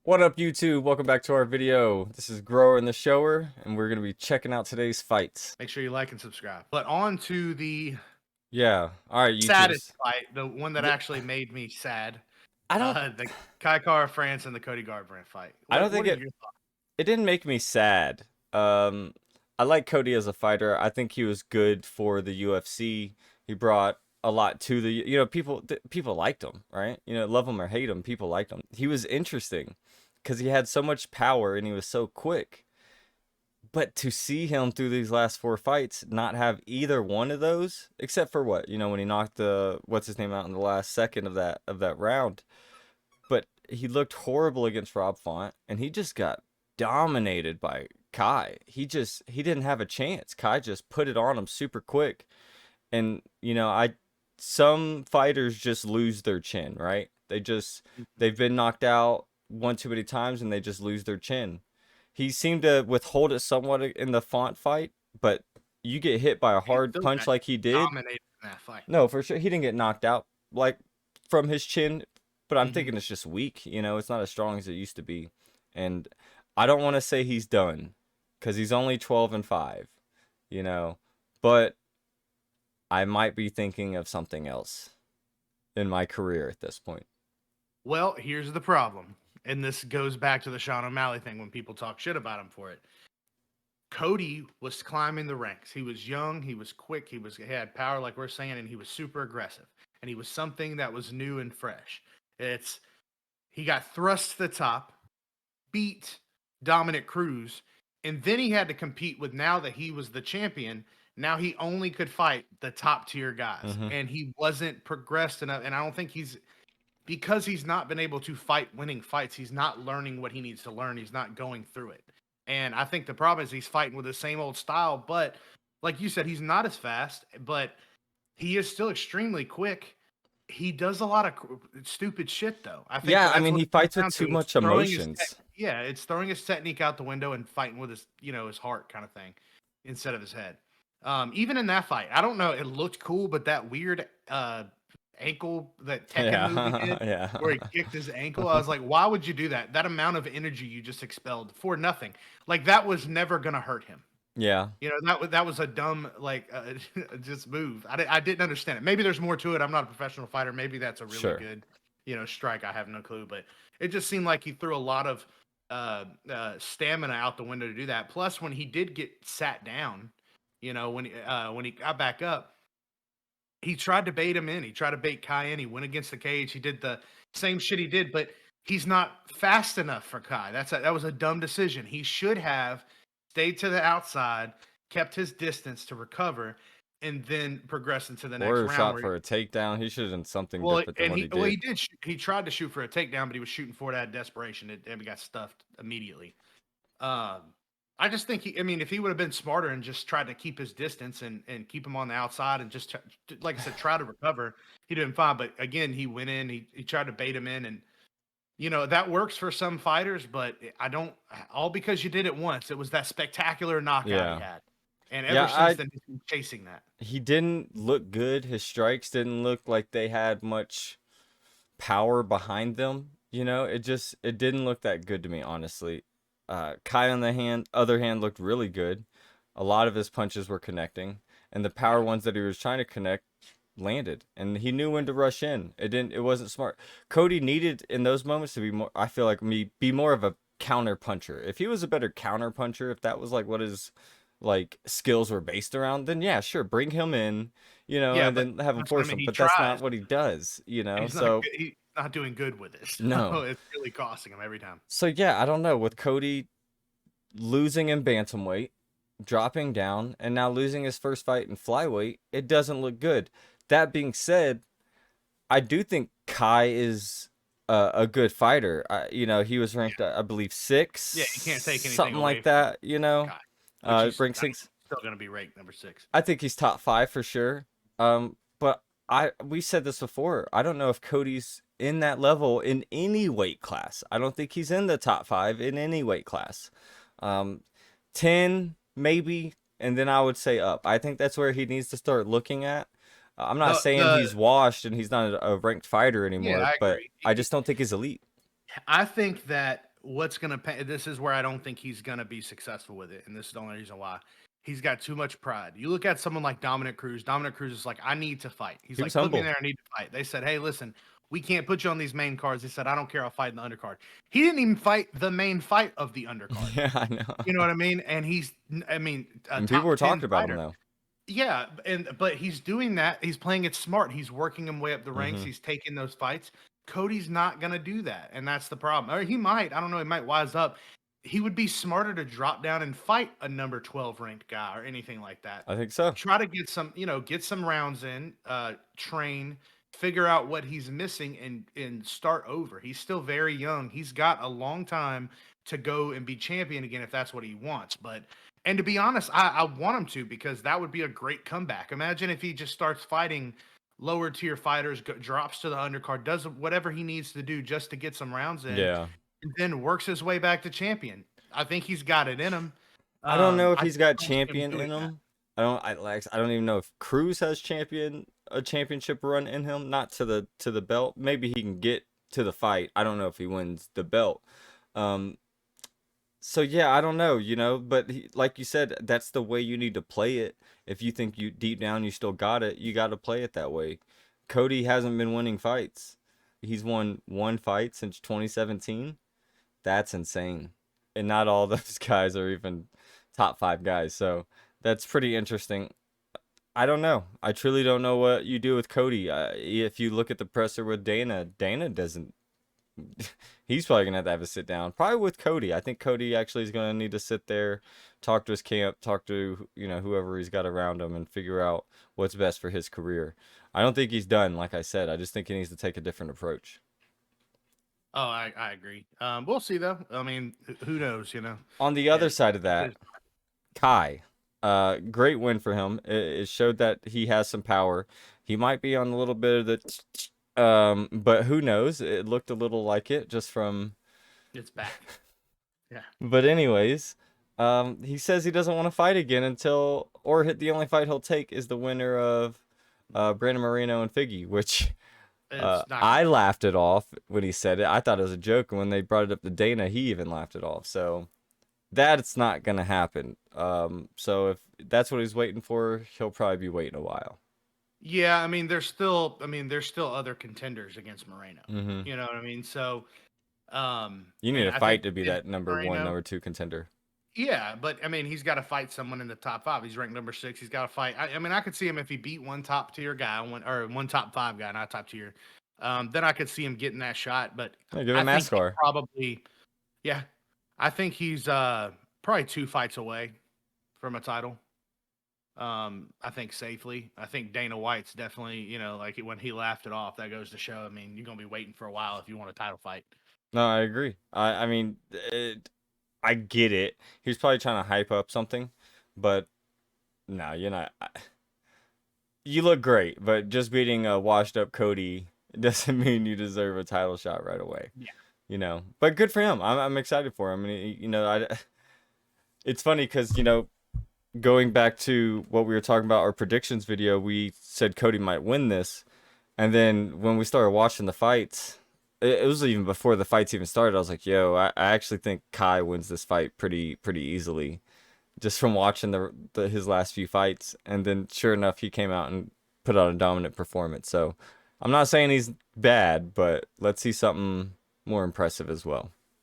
What up, YouTube? Welcome back to our video. This is Grower and the Shower, and we're going to be checking out today's fights. Make sure you like and subscribe. But on to the Yeah. All right, saddest YouTubers. fight, the one that Yeah, actually made me sad. I don't The Kai Kara France and the Cody Garbrandt fight. I don't What think are it your thoughts? it didn't make me sad. I like Cody as a fighter. I think he was good for the UFC. He brought a lot to the people liked him, right? Love him or hate him, people liked him. He was interesting because he had so much power and he was so quick. But to see him through these last four fights not have either one of those, except for what, when he knocked the what's his name out in the last second of that round. But he looked horrible against Rob Font, and he just got dominated by Kai. He didn't have a chance. Kai just put it on him super quick. And some fighters just lose their chin, right? They've been knocked out one too many times and they just lose their chin. He seemed to withhold it somewhat in the Font fight, but you get hit by a He hard still punch got like he did. dominated in that fight. No, for sure. He didn't get knocked out like from his chin, but I'm Mhm. thinking it's just weak. It's not as strong as it used to be. And I don't want to say he's done because he's only 12-5, but I might be thinking of something else in my career at this point. Well, here's the problem. And this goes back to the Sean O'Malley thing when people talk shit about him for it. Cody was climbing the ranks. He was young, he was quick, he had power, like we're saying, and he was super aggressive. And he was something that was new and fresh. He got thrust to the top, beat Dominic Cruz, and then he had to compete with, now that he was the champion, now he only could fight the top tier guys. Mhm. And he wasn't progressed enough. And I don't think because he's not been able to fight winning fights, he's not learning what he needs to learn. He's not going through it. And I think the problem is he's fighting with the same old style, but like you said, he's not as fast, but he is still extremely quick. He does a lot of stupid shit, though. I think Yeah, I that's mean, what he it comes fights with down too to. It's much throwing emotions. it's throwing his technique out the window and fighting with his heart kind of thing instead of his head. Even in that fight, I don't know, it looked cool, but that weird ankle, that Tekken move he Yeah, did, yeah. where he kicked his ankle, I was like, why would you do that? That amount of energy you just expelled for nothing. Like, that was never gonna hurt him. Yeah. That was a dumb, like, just move. I didn't understand it. Maybe there's more to it. I'm not a professional fighter. Maybe that's a really Sure. good, strike. I have no clue, but it just seemed like he threw a lot of stamina out the window to do that. Plus, when he did get sat down, when he got back up, he tried to bait him in. He tried to bait Kai in. He went against the cage. He did the same shit he did, but he's not fast enough for Kai. That was a dumb decision. He should have stayed to the outside, kept his distance to recover, and then progress into the next Or round. shot for a takedown. He should have done something Well, different than what he did. he did. He tried to shoot for a takedown, but he was shooting for it out of desperation, and he got stuffed immediately. I just think if he would have been smarter and just tried to keep his distance and keep him on the outside and just, like I said, try to recover, he'd have been fine. But again, he went in, he tried to bait him in, and that works for some fighters, but I don't, all because you did it once. It was that spectacular knockout he had. And ever since then, he's been chasing that. He didn't look good. His strikes didn't look like they had much power behind them. It didn't look that good to me, honestly. Kai on the other hand looked really good. A lot of his punches were connecting, and the power ones that he was trying to connect landed, and he knew when to rush in. It wasn't smart. Cody needed in those moments to be more, I feel like, be more of a counter puncher. If he was a better counter puncher, if that was like what his like skills were based around, then yeah, sure, bring him in, and then have him force him. But that's not what he does, so he's not doing good with it. So no, it's really costing him every time. So yeah, I don't know, with Cody losing in bantamweight, dropping down, and now losing his first fight in flyweight, it doesn't look good. That being said, I do think Kai is a good fighter. He was ranked, I believe, 6. Yeah, you can't take anything something away like that. Ranked 6. Still going to be ranked number 6. I think he's top 5 for sure. But we said this before. I don't know if Cody's in that level in any weight class. I don't think he's in the top 5 in any weight class. 10 maybe, and then I would say up. I think that's where he needs to start looking at. I'm not saying he's washed and he's not a ranked fighter anymore, but I just don't think he's elite. I think that what's gonna pay? This is where I don't think he's gonna be successful with it, and this is the only reason why. He's got too much pride. You look at someone like Dominic Cruz. Dominic Cruz is like, I need to fight. He's He was like, put me in humble. there. I need to fight. They said, hey, listen, we can't put you on these main cards. He said, I don't care. I'll fight in the undercard. He didn't even fight the main fight of the undercard. Yeah, I know. You know what I mean? And he's, I mean, a And people top were 10 talking about him fighter. though. Yeah, but he's doing that. He's playing it smart. He's working him way up the ranks. Hmm. He's taking those fights. Cody's not gonna do that, and that's the problem. Or he might. I don't know. He might wise up. He would be smarter to drop down and fight a number 12 ranked guy or anything like that. I think so. Try to get some, get some rounds in, train, figure out what he's missing, and start over. He's still very young. He's got a long time to go and be champion again if that's what he wants. But and to be honest, I want him to, because that would be a great comeback. Imagine if he just starts fighting lower tier fighters, drops to the undercard, does whatever he needs to do just to get some rounds in, Yeah. and then works his way back to champion. I think he's got it in him. I don't know if I he's got don't see him champion doing in that. him. I don't even know if Cruz has a championship run in him, not to the belt. Maybe he can get to the fight. I don't know if he wins the belt. Um so yeah, I don't know, but like you said, that's the way you need to play it. If you think you deep down you still got it, you got to play it that way. Cody hasn't been winning fights. He's won one fight since 2017. That's insane. And not all those guys are even top 5 guys. So that's pretty interesting. I don't know. I truly don't know what you do with Cody. If you look at the presser with Dana, Dana doesn't. He's probably gonna have a sit down. Probably with Cody. I think Cody actually is gonna need to sit there, talk to his camp, talk to whoever he's got around him, and figure out what's best for his career. I don't think he's done. Like I said, I just think he needs to take a different approach. Oh, I agree. We'll see though. I mean, who knows? On the other It, side of it that, is. Kai, great win for him. It showed that he has some power. He might be on a little bit of the, but who knows? It looked a little like it just from. It's back. Yeah. But anyways, he says he doesn't want to fight again the only fight he'll take is the winner of, Brandon Moreno and Figgy, which. It's not I gonna. laughed it off when he said it. I thought it was a joke, and when they brought it up to Dana, he even laughed it off. So that's not gonna happen. So if that's what he's waiting for, he'll probably be waiting a while. Yeah, there's still other contenders against Moreno. Hmm. You know what I mean? So, You need and a I fight think to be in that number one, Moreno, number two contender. yeah, but I mean, he's got to fight someone in the top 5. He's ranked number 6. He's got to fight. I could see him if he beat one top tier guy, one top 5 guy, not top tier. Then I could see him getting that shot. But Yeah, give I him think he NASCAR. probably, yeah, I think he's probably 2 fights away from a title. I think safely. I think Dana White's definitely, like when he laughed it off, that goes to show. I mean, you're gonna be waiting for a while if you want a title fight. No, I agree. I mean, I get it. He's probably trying to hype up something, but no, you're not. You look great, but just beating a washed up Cody doesn't mean you deserve a title shot right away. Yeah. But good for him. I'm excited for him. And it's funny because going back to what we were talking about our predictions video, we said Cody might win this, and then when we started watching the fights, it was even before the fights even started. I was like, "Yo, I actually think Kai wins this fight pretty easily." Just from watching his last few fights, and then sure enough, he came out and put out a dominant performance. So I'm not saying he's bad, but let's see something more impressive as well.